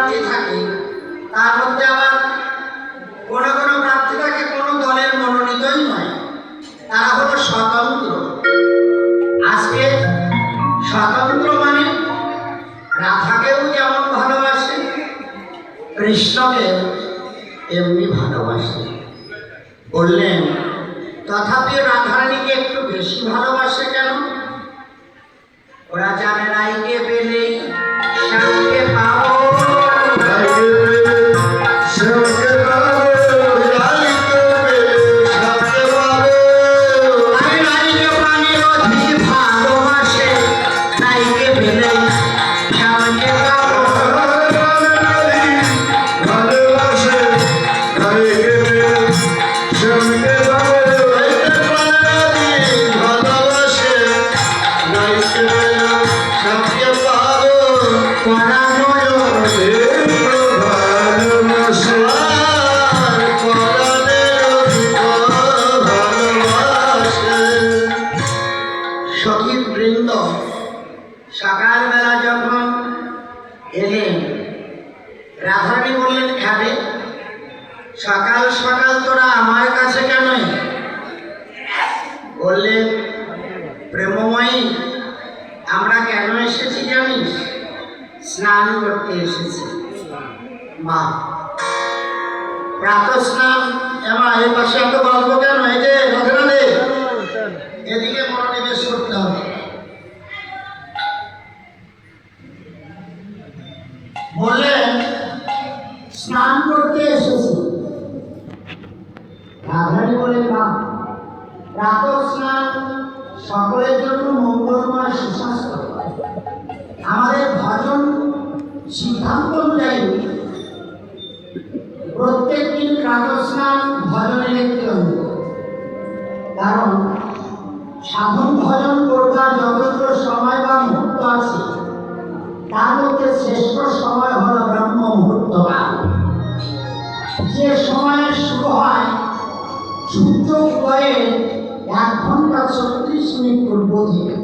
প্রার্থী থাকে, তার মধ্যে আবার কোনো কোনো প্রার্থী থাকে কোনো দলের মনোনীতই নয়, তারা হলো স্বতন্ত্র। আজকে স্বতন্ত্র মানে রাধাকেও যেমন ভালোবাসে, কৃষ্ণকে এমনি ভালোবাসে। বললেন তথাপি রাধারানীকে একটু বেশি ভালোবাসে কেন? ওরা জানে রাইকে পেলেই শ্যামকে পাবো, সকালবেলা যখন এলেন রাধারানী বললেন খাবে? সকাল সকাল তোরা আমার কাছে কেন? বললেন প্রেমময়ী আমরা কেন এসেছি জানিস? স্নান করতে এসেছি। মা প্রাতঃ স্নান এমা এই পাশে এত গল্প কেন? এই যে রাধারানী এদিকে মনোনিবেশ করতে হবে। বললেন স্নান করতে এসেছি। রাধারানী বলেন মা প্রাতঃ স্নান সকলের জন্য মঙ্গলময় সুস্বাস্থ্য। আমাদের ভজন সিদ্ধান্ত অনুযায়ী প্রত্যেক দিন প্রাতঃ স্নান ভজনের একটি অঙ্গ। কারণ সাধন ভজন করবার যথেষ্ট সময় বা মুহূর্ত আছে, তার মধ্যে শ্রেষ্ঠ সময় হল ব্রহ্ম মুহূর্ত, যে সময়ে শুরু হয় সূর্য উদয়ের 1 ঘন্টা 36 মিনিট পূর্ব থেকে।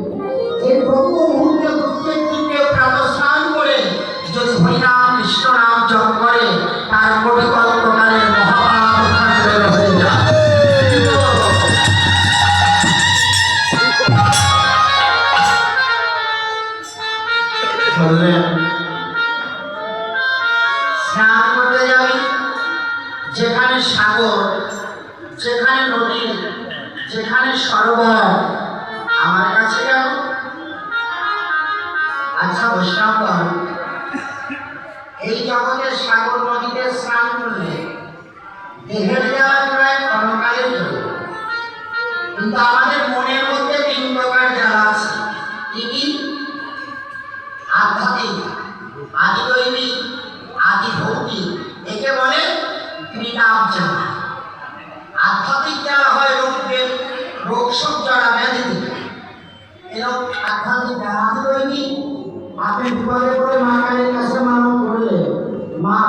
এই ব্রহ্ম মুহূর্তে প্রত্যেক দিন কেউ প্রাতঃ স্নান করে যদি হরিনাম কৃষ্ণ নাম জপ করে তার কোটি কল্পকালের মহাপাপ খণ্ডন হয়ে যায়। স্নান করতে যাবি যেখানে সাগর, যেখানে নদী, যেখানে সরোবর, আমার কাছে কেন? আচ্ছা বৈষ্ণবগণ, এই জগতের সাগর নদীতে স্নান করলে দেহের জ্বালা প্রায় ক্ষণকালের জন্য, কিন্তু আমাদের মনের মধ্যে 3 প্রকার জ্বালা আছে। কি কি? আধ্যাত্মিক, আদিদৈবিক, আদি ভৌতিক। একে বলে ত্রিতাপ জ্বালা। আধ্যাত্মিক জ্বালা হয় রোগের রোগ সব জ্বালা ব্যাধি থেকে, এরকম আধ্যাত্মিক জ্বালা। আদিদৈবিক আপনি বিপদে পড়ে মা কালীর কাছে মানত করলে, মা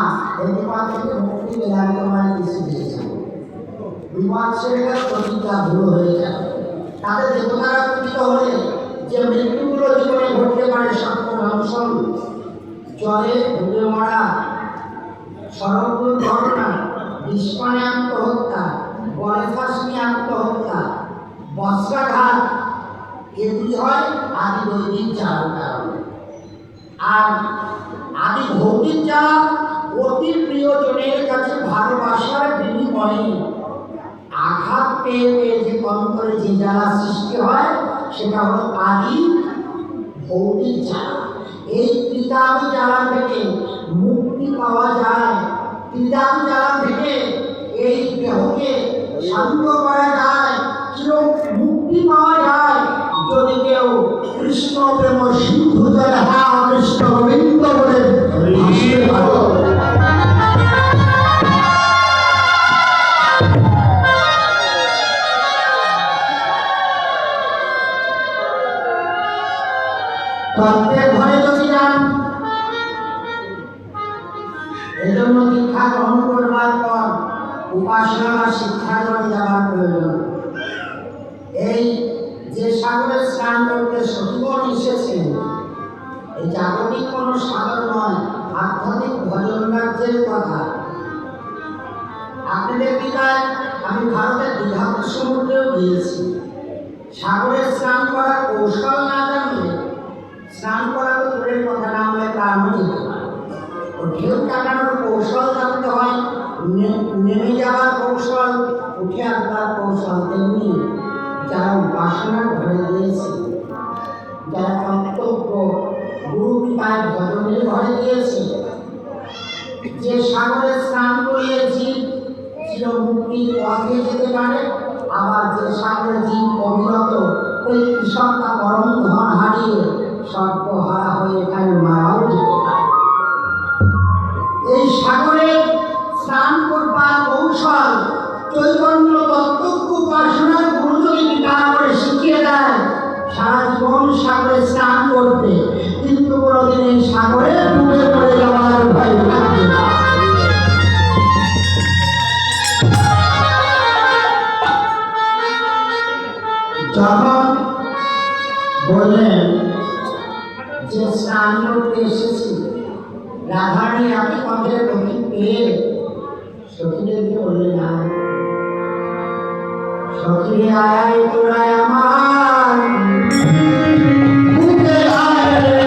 এই বিপদ থেকে মুক্তি পেলে আমি তোমার কিছু দিয়েছি, বিপদ ছেড়ে গেল, প্রতিজ্ঞা ভুল হয়ে গেল। তাদের দেবতারা পীড়িত হলে যে মৃত্যুগুলো জীবনে ঘটতে পারে সত্য ধ্বংসন, জলে ডুবে মরা, সড়ক দুর্ঘটনা, বিস্ফোরণে আত্মহত্যা, গলে ফাঁস নিয়ে আত্মহত্যা, বস্ত্রাঘাত, এগুলি হয় আদি দৈবিক জ্বালার কারণে। আর আদি ভৌতিক জ্বালা অতি প্রিয়জনের কাছে ভালোবাসার বিনিময়ে আঘাত পেয়ে পেয়ে যে অন্তরে যে জ্বালা সৃষ্টি হয় সেটা হলো আদি ভৌতিক জ্বালা। এই ত্রিতাপী জ্বালা থেকে মুক্তি পাওয়া যায়। ত্রিতাপী জ্বালা থেকে এই দেহকে শান্ত করা যায়, মুক্তি পাওয়া যায় যদি কেউ কৃষ্ণ প্রেম সিন্ধু জলে হা কৃষ্ণ গোবিন্দ বলে প্রত্যেক ঘরে যদি যান। এজন্য দীক্ষা গ্রহণ করবার পর উপাসনা বা শিক্ষা গ্রহণ যাওয়ার প্রয়োজন। এই যে সাগরে স্নান করতে সখীগণ এসেছেন, এই জাগতিক কোনো সাগর নয়, আধ্যাত্মিক ভজন রাজ্যের কথা। আপনাদের পিতায় আমি ভারতের দীঘা সমুদ্রেও গিয়েছি। সাগরে স্নান করার কৌশল না জানলে স্নান করা তো দূরের কথা, না হলে প্রাণও যেতে পারে। ঢেউ কাটানোর কৌশল জানতে হয়, নেমে যাওয়ার কৌশল, উঠে আসবার কৌশল। তেমনি যারা উপাসনা ঘরে দিয়েছে, যারা কর্তব্য গুরু পিতায় ভজনের ঘরে দিয়েছে, যে সাগরে স্নান করিয়ে জীব চিরমুক্তির পথে যেতে পারে, আবার যে সাগরে জীব অবিরত ওই কৃষকটা পরম ধন হারিয়ে সর্বহারা হয়ে এখানে মারাও যেতে পারে। এই সাগরে স্নান করবার কৌশল চৈতন্য তত্ত্বজ্ঞ উপাসনার গুরু যদি বিকার করে শিখিয়ে দেয়, সারা জীবন সাগরে স্নান করতে, কিন্তু কোনোদিন এই সাগরে ডুবে পড়ে যাওয়ার ভয় থাকবে না। যখন বললেন যে স্নান করতে এসেছি, রাধারানী আপনি কবে প্রতীক পেয়ে সখীদেরকে বললেন, না সখী আয় তোরা আমার বুকে আয় রে,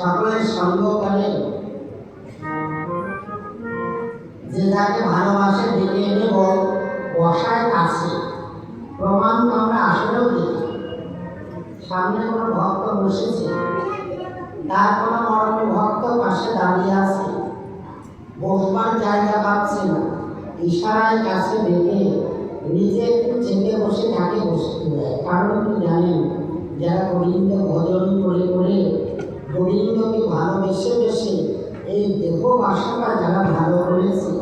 সকলের সঙ্গ করে, যে যাকে ভালোবাসে ডেকে এনে বসায় কাছে। প্রমাণ তো আমরা আসলেও দেখি, সামনে কোনো ভক্ত বসেছে, তার কোনো মরমী ভক্ত পাশে দাঁড়িয়ে আছে, বসবার জায়গা পাচ্ছে না, ইশারায় কাছে ডেকে নিজে একটু চেপে বসে তাকে বসতে দেয়। কারণ কি জানেন, যারা গোবিন্দ ভজন করে করে গোবিন্দকে ভালোবেসে বেসে এই দেহ বাসনা যারা ভালো করেছে,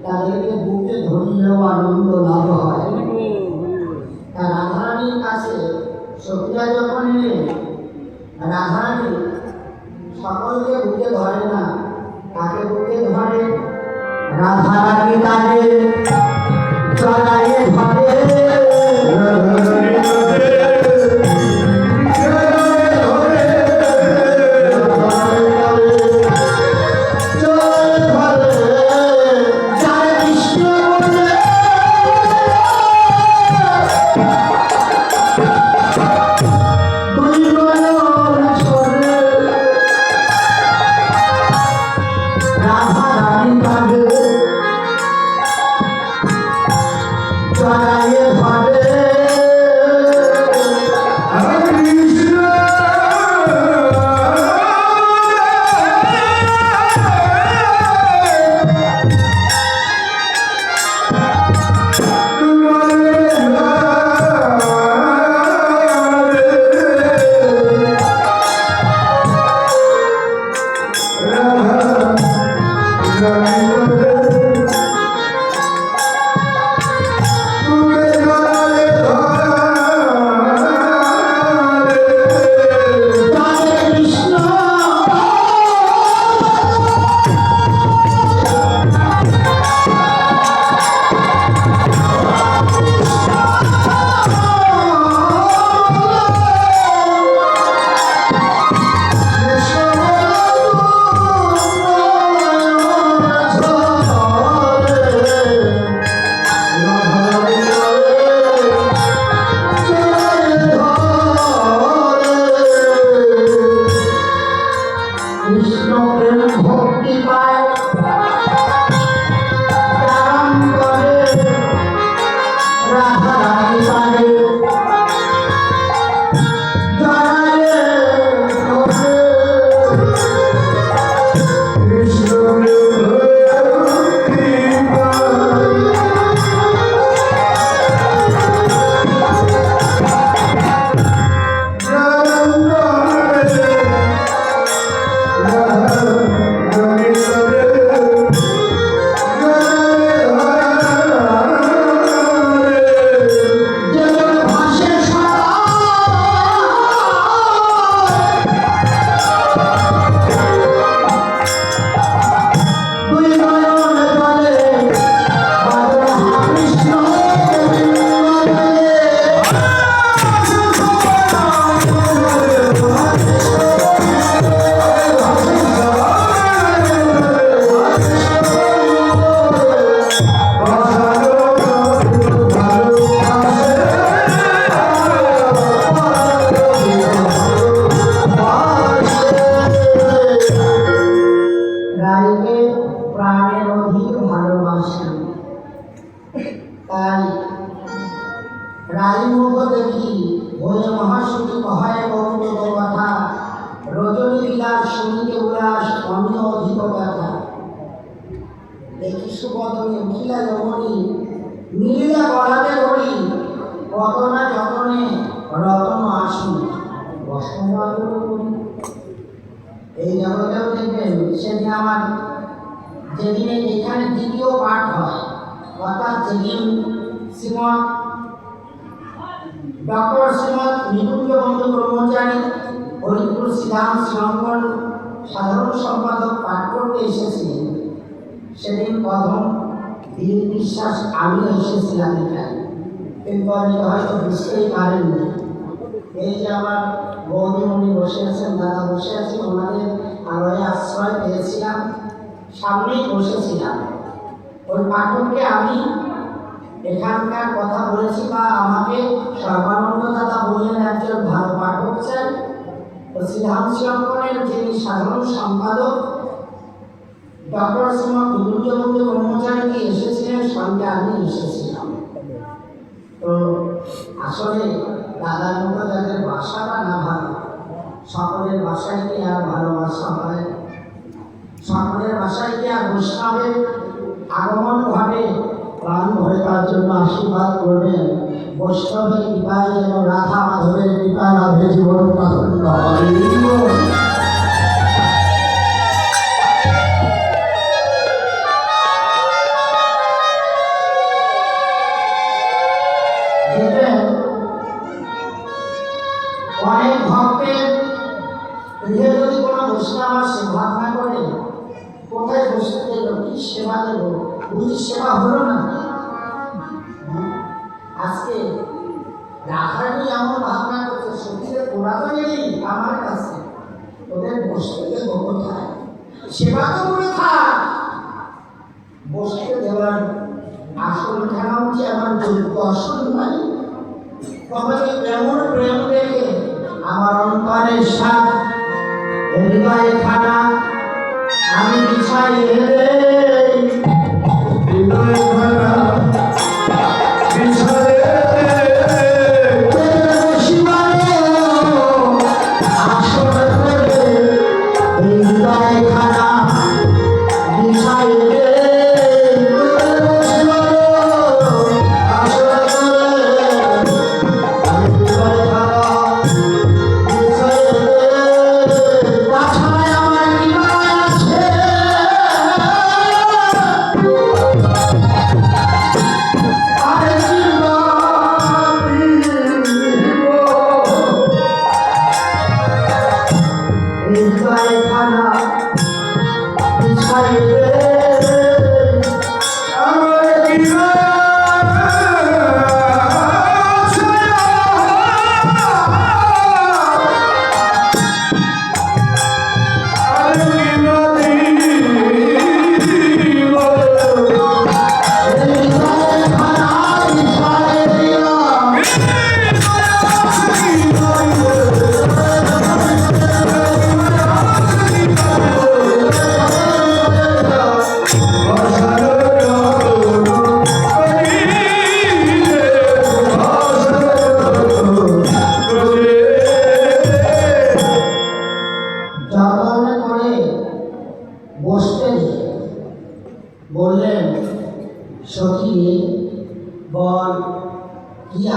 তাদেরকে বুকে ধরলেও আনন্দ লাভ হয়। তার রাধারানীর কাছে সখীরা যখন এলেন, রাধারানী সকলকে বুকে ধরে না, তাকে বুকে ধরে। রাধারানী তাকে চড়াইয়ে ধরে, Thank you. এই জগতেও দেখবেন সেদিন আমার যেদিনে এখানে দ্বিতীয় পাঠ হয়, অর্থাৎ যেদিন শ্রীমৎ ডক্টর শ্রীমৎ নিকুঞ্জ বন্ধু ব্রহ্মচারী হরিপুর শ্রীরাম শ্রীমঙ্গল সাধারণ সম্পাদক পাঠ করতে এসেছিলেন, সেদিন প্রথম দিলীপ বিশ্বাস আমি এসেছিলাম এখানে, কিন্তু আমি হয়তো বুঝতেই পারেননি। এই যে আমার বৌদিমণি বসে আছেন, দাদা বসে আছেন, ওনাদের আলোয় আশ্রয় পেয়েছিলাম, সামনেই বসেছিলাম। ওই পাঠককে আমি এখানকার কথা বলেছি বা আমাকে সর্বানন্দ দাদা বললেন একজন ভালো পাঠক চাই। তো শ্রীধাম শ্রীঅঙ্কনের যিনি সাধারণ সম্পাদক ডক্টর শ্রীমৎ নিকুঞ্জ বন্ধু ব্রহ্মচারী এসেছিলেন, সঙ্গে আমি এসেছিলাম। তো আসলে দাদার মতো যাদের বাসাটা না ভালো, সকলের বাসায় কি আর ভালোবাসা হয়? সকলের বাসায় কি আর বৈষ্ণবের আগমন ঘটে? প্রাণ ভরে তার জন্য আশীর্বাদ করবেন। বৈষ্ণবের কৃপায় যেন রাধা মাধবের কৃপা লাভে জীবন প্রাধান্য হয়। অনেক ভক্তের গৃহে যদি কোনো বৈষ্ণব সেবা না করে, কোথায় বসে দেব, কি সেবা দেব? বুঝি সেবা হলো না। আজকে রাখানি এমন ভাবনা করছে, সত্যিতে ওরা তো নেই আমার কাছে, ওদের বসতে দেব কোথায়? সেবা তো করে থাক, বসতে দেওয়ার আসল খেলা হচ্ছে আমার দর্শন নাই। তোমাকে এমন প্রেম দেখে আমার অন্তরের সাথ হৃদয় খানা আমি বিছাই এলে হৃদয় খানা বিছাই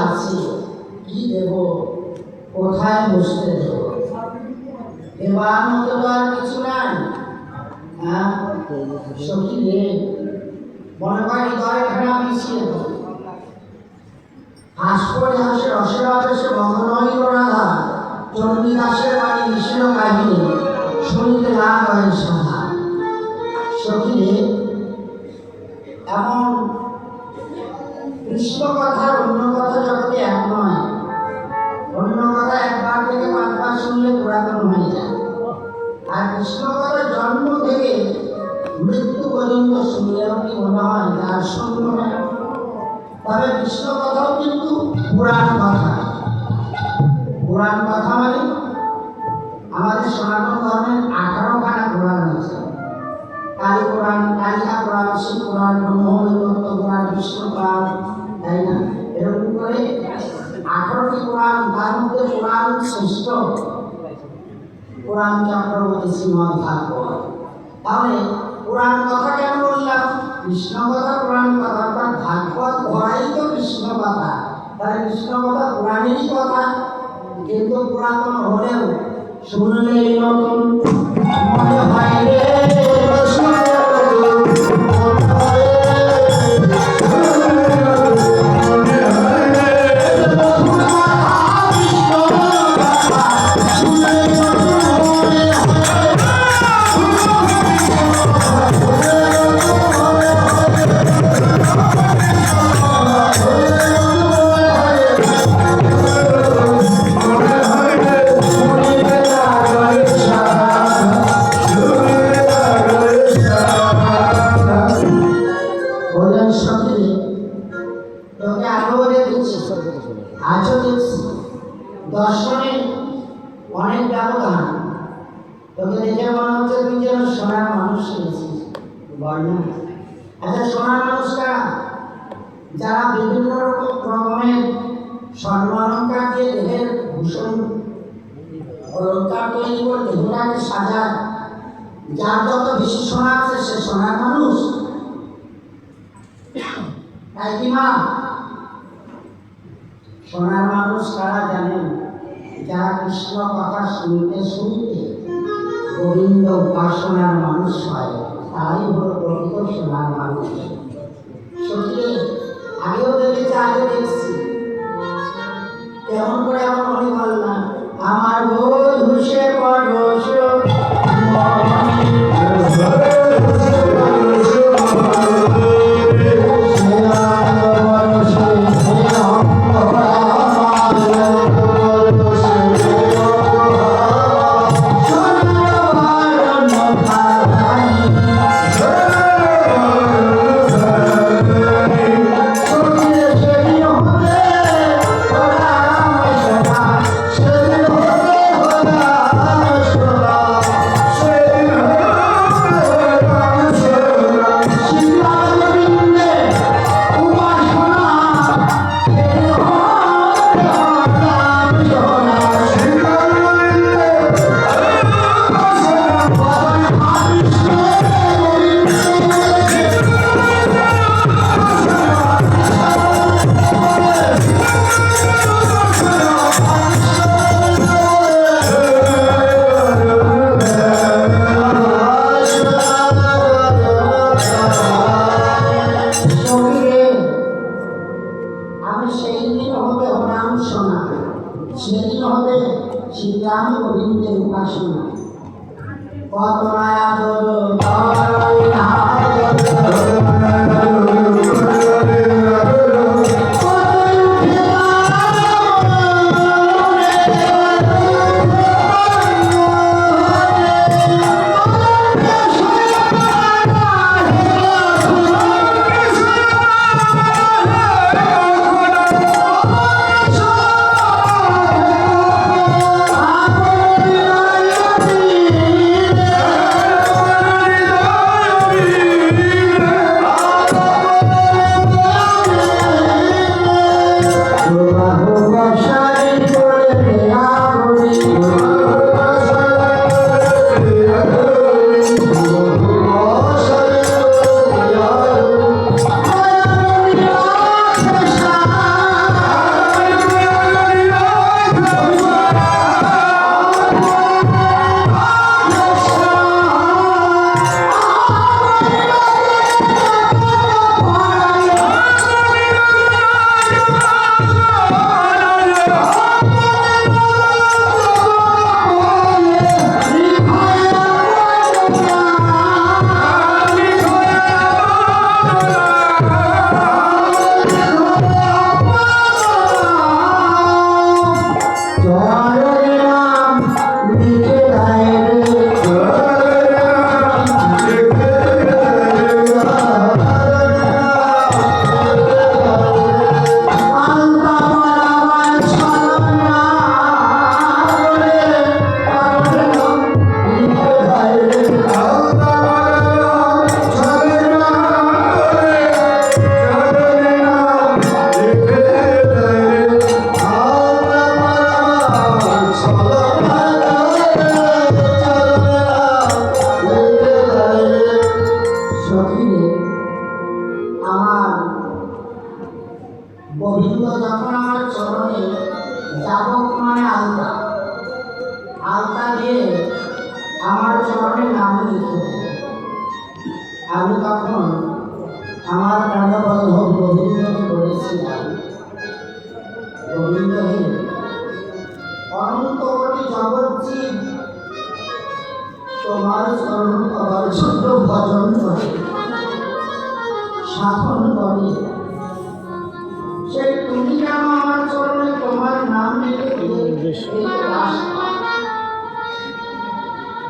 আছি, কি দেব, কোথায় বসতে দেব? এবার মতো তো আর কিছু নাই। হ্যাঁ সখী রে, মনে হয় হৃদয়খানা মিশিয়ে দেব। হাসপরে হাসে রসের আবেশে বঙ্গনয় রাধা, চণ্ডীদাসের বাড়ি মিশিল কাহিনী, শুনিতে না হয় সাধা। সখী রে, এমন কৃষ্ণ কথার অন্য কথা জগতে এক নয়। অন্য কথা একবার থেকে পাঁচবার শুনলে পুরাতন হয়ে যায়, আর কৃষ্ণ কথা জন্ম থেকে মৃত্যু পর্যন্ত শুনলেও কি মনে হয় তার শুনল না। তবে কৃষ্ণ কথাও কিন্তু পুরাণ কথা। পুরাণ কথা মানে আমাদের সনাতন ধর্মের 18খানা পুরাণ আছে। কালী পুরাণ, কালিকা পুরাণ, শিব পুরাণ, ব্রহ্মদত্ত পুরাণ, বিষ্ণু পুরাণ, তাই না? এরকম করে 18টি পুরাণ, তার মধ্যে পুরাণ শ্রেষ্ঠ পুরাণ চক্রবর্তী শ্রীমদ ভাগবত। তাহলে পুরাণ কথা কেন বললাম? কৃষ্ণ কথা পুরাণ কথা, অর্থাৎ ভাগবত ভরাই তো কৃষ্ণ কথা। তাহলে কৃষ্ণ কথা পুরাণেরই কথা, কিন্তু পুরাতন হলেও শুনলেই নতুন মনে হয় রে। দর্শনে অনেক ব্যবধান। তোকে দেখে মনে হচ্ছে তুই যেন সোনার মানুষ হয়েছিস, বল না? আচ্ছা, সোনার মানুষ কারা? যারা বিভিন্ন রকমের স্বর্ণ অলঙ্কার দিয়ে দেহের ভূষণ অলঙ্কার তৈরি করে দেহটাকে সাজায়, যার যত বেশি সোনা আছে সে সোনার মানুষ। তাই কি মা? সোনার মানুষ কারা জানেন? যারা কৃষ্ণ কথা শুনতে শুনতে গোবিন্দ উপাসনার মানুষ হয়, তাই হলো প্রকৃত সোনার মানুষ। সত্যি আগেও দেখেছি, আগে দেখছি। কেমন করে আমার মনে হল না, আমার বধূ সে পরশ শ্রীরাম গোবিন্দের উপাসনা। কত মায়া যখন আমার চরণে যাবক মানে আলতা আলতা দিয়ে আমার চরণে নাম লিখে দেয়, আমি তখন আমার প্রাণবন্ধব গোবিন্দকে বলেছিলাম, গোবিন্দ হে, অনন্তকোটি জগৎজীব তোমার চরণ পাওয়ার জন্য ভজন করে, সাধন করে, সেই তুমি যেন আমার চরণে তোমার নাম লিখে দিয়ে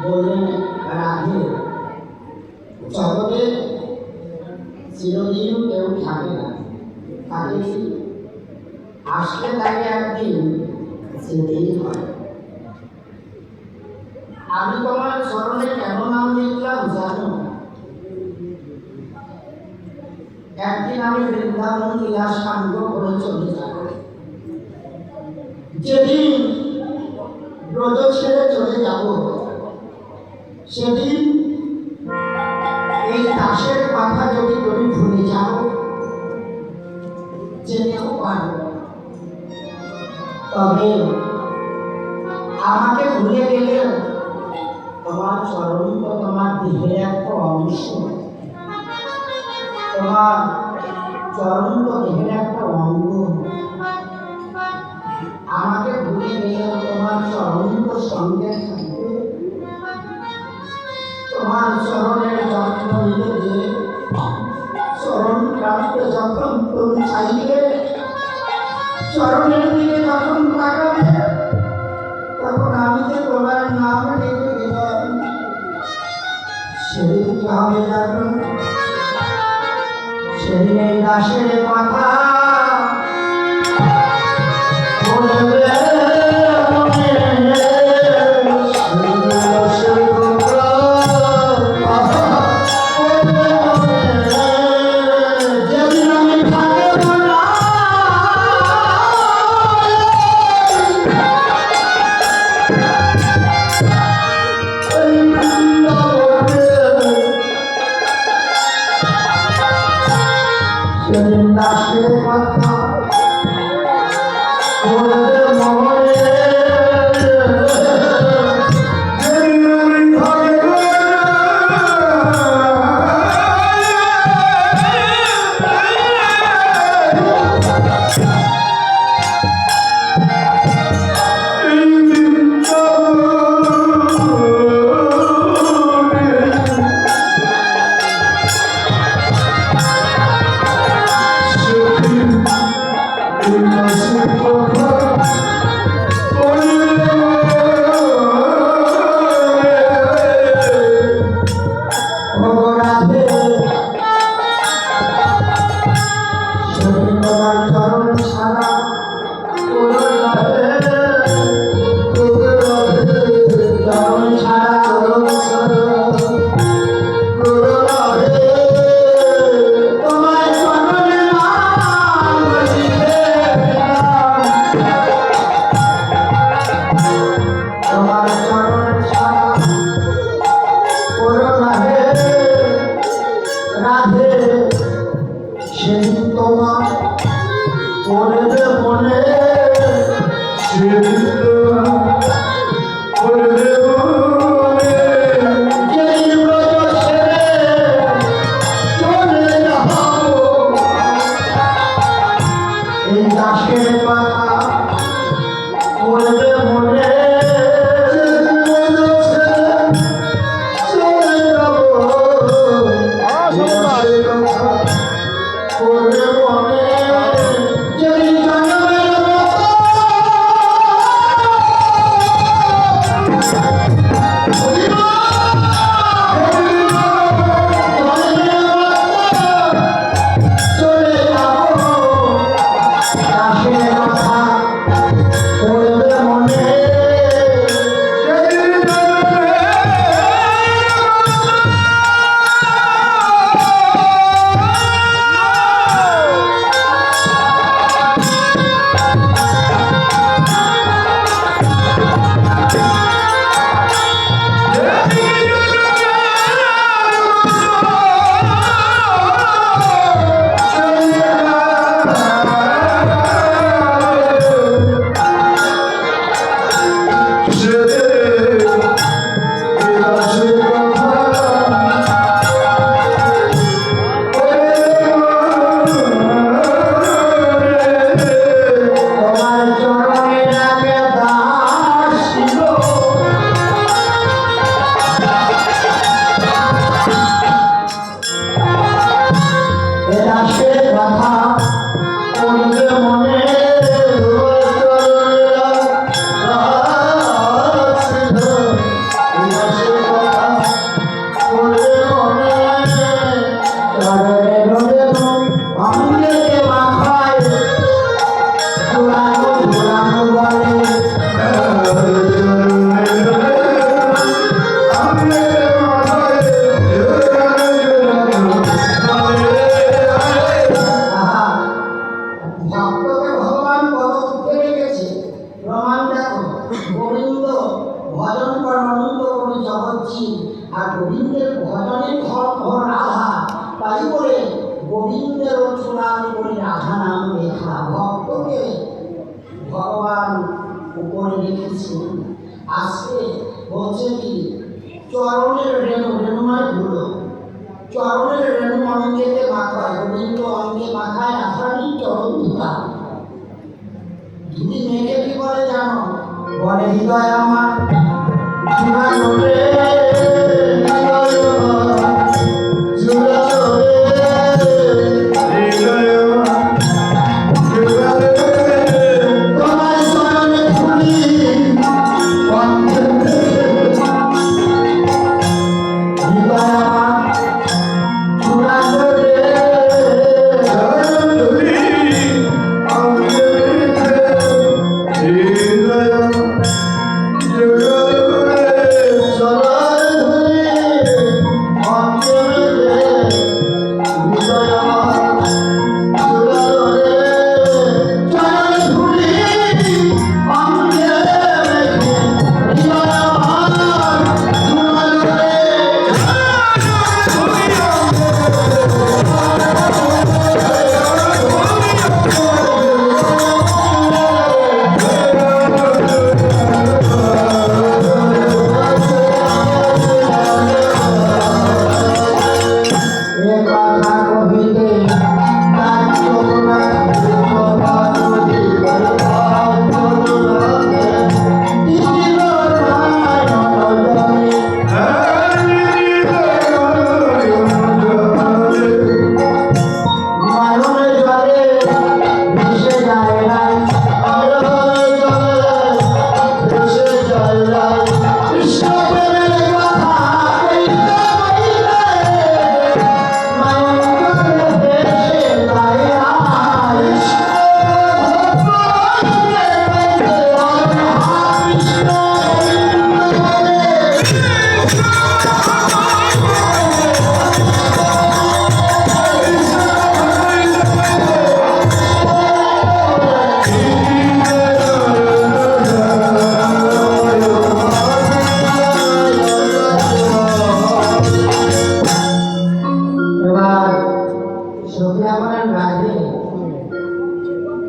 বললেন, রাধে, জগতে চিরদিন কেউ থাকে না, তাকে আসলে তাকে একদিন যেতেই হয়। আমি তোমার চরণে কেন নাম লিখলাম জানো? একদিন আমি বৃন্দাবন লীলা সাঙ্গ করে চলে যাব, যেদিন ব্রজ ছেড়ে চলে যাব, সেদিন এই দাসের কথা যদি তুমি ভুলে যাও, যেতেও পারো, তবে আমাকে ভুলে গেলেও তোমার চরণ তো তোমার দেহের একটা অংশ, তোমার চরণ তো দেহের একটা অঙ্গ, আমাকে ভুলে গেলেও তোমার চরণ তো সঙ্গে থাকবে, তোমার চরণের যত্ন নিতে চরণ প্রান্তে যখন তুমি চাইবে, চরণের দিকে যখন তাকাবে, তখন আমি যে তোমার নাম লিখে দিলাম, সেদিন কি হবে জানো? সেদিন এই দাসের কথা বলবে দাসের কথা বলবে মনে মনে উপরে রেখেছি। আজকে বলছে কি চরণের রেণু, রেণু মানে ধুলো, চরণের রেণু অঙ্গেতে মাখায়, গোবিন্দ অঙ্গে মাখায় রাখানি চরণ ধুলা। ধুলি মেঘে কি বলে জানো? বলে হৃদয় আমার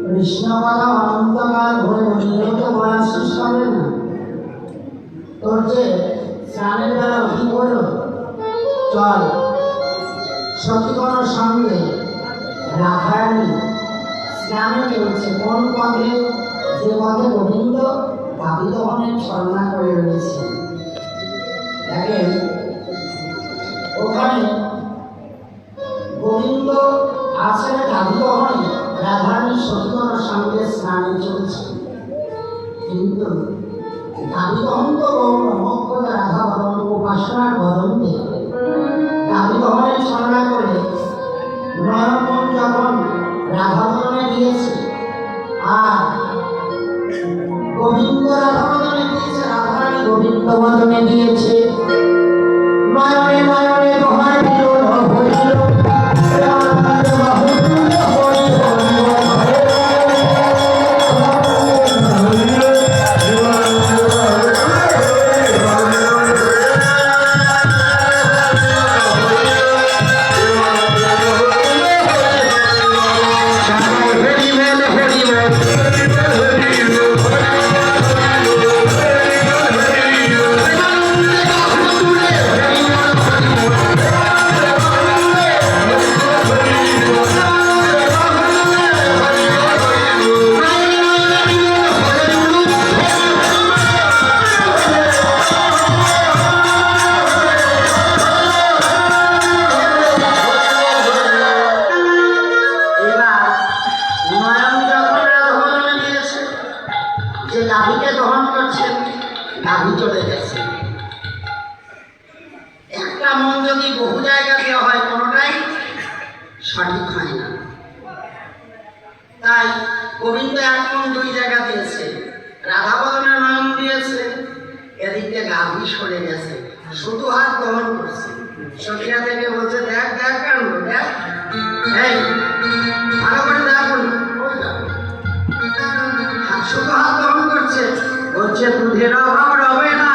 কৃষ্ণকথা অনন্তকাল ধরে নিয়মিত বলা শেষ হবে না। তোর যে স্নানের বেলা কি হলো, চল সখীগণের সঙ্গে রাধারানী স্নানে চলছে। কোন পথে? যে পথে গোবিন্দ দাবিদহনের ছলনা করে রয়েছে। দেখেন ওখানে গোবিন্দ আছেন দাবিদহনে, রাধারানী সখীগণের সঙ্গে স্নানে চলছে। কিন্তু দাবিদহন তো মোক্ষ রাধা বরণ উপাসনার বদন্তে দাবিদহনের ছলনা করে নয়ন যখন রাধাবদনে দিয়েছে, আর গোবিন্দ রাধাবদনে দিয়েছে, রাধারানী গোবিন্দ বদনে দিয়েছে। নয়নে নয়নে তোমার বিরোধ হইল, নাভিকে দহন করছেন, নাভি চলে গেছে। একটা মন যদি বহু জায়গা দেওয়া হয়, কোনোটাই সঠিক হয় না। তাই গোবিন্দ এক মন দুই জায়গা দিয়েছে, রাধাবদনের নয়ন দিয়েছে, এদিক থেকে নাভি সরে গেছে, শুধু হাত দহন করছে। সখীরা থেকে বলছে, দেখ দেখ কাণ্ড, দেখ, এই ভালো করে দেখুন, শুধু হাত দহন করছে, বলছে দুধের অভাব রবে না।